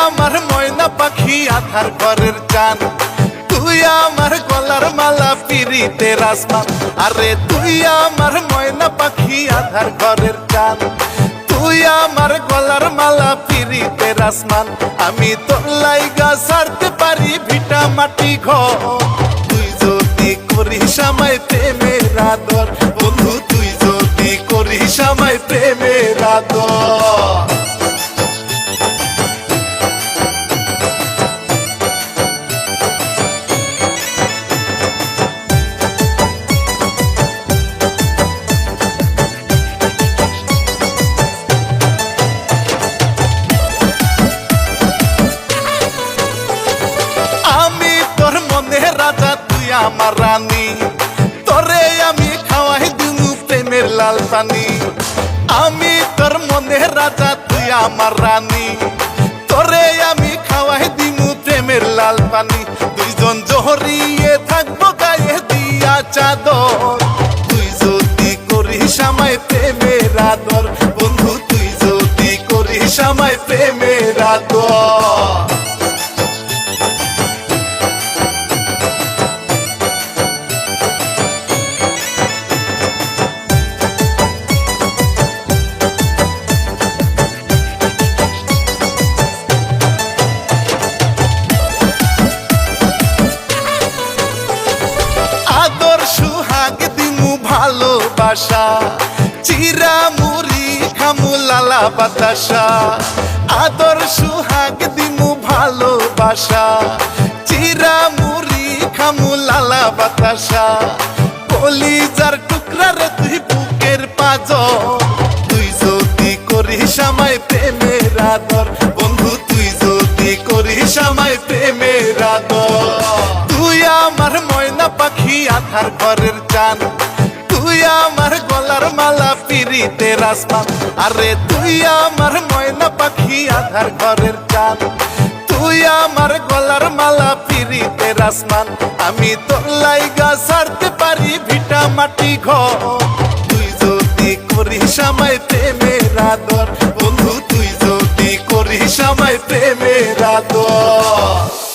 আমার ময়না পাখি আধার ঘরের চান, তুই আমার গলার মালা পিরিতের আসমান। আরে তুই আমার ময়না পাখি আধার ঘরের চান, তুই আমার গলার মালা পিরিতের আসমান। আমি তোর লাইগা ছাড়তে পারি ভিটা মাটি ঘর, তুই যদি করিস আমায় প্রেমের আদর, বন্ধু তুই যদি করিস আমায় প্রেমের আদর। রাজা তুই আমার রানী, তোরে আমি খাওয়াই দিমু প্রেমের লাল পানি। আমি তোর মনে রাজা তুই আমার রানী, তোরে আমি খাওয়াই দিমু প্রেমের লাল পানি। দুইজন জহরিয়ে থাকবো গায়ে দিয়া চাদর, তুই যদি করিস আমায় প্রেমের আদর, বন্ধু তুই যদি করিস আমায় প্রেমের আদর। ভালোবাসা চিরা মুড়ি খামু লালা বাতাসা, আদর সুহাগ দিমু ভালোবাসা চিরা মুড়ি খামু লালা বাতাসা। কলিজার টুকরা রে তুই বুকের পাঁজর, তুই যদি করিস আমায় প্রেমের আদর, বন্ধু তুই যদি করিস আমায় প্রেমের আদর। তুই আমার ময়না পাখি আধার ঘরের চান, তুই আমার গলার মালা পিরিতের আসমান। আরে তুই আমার ময়না পাখি আধার ঘরের চান, তুই আমার গলার মালা পিরিতের আসমান। আমি তোর লাইগা ছাড়তে পারি ভিটা মাটি ঘর, তুই যদি করিস আমায় প্রেমের আদর, বন্ধু তুই যদি করিস আমায় প্রেমের আদর।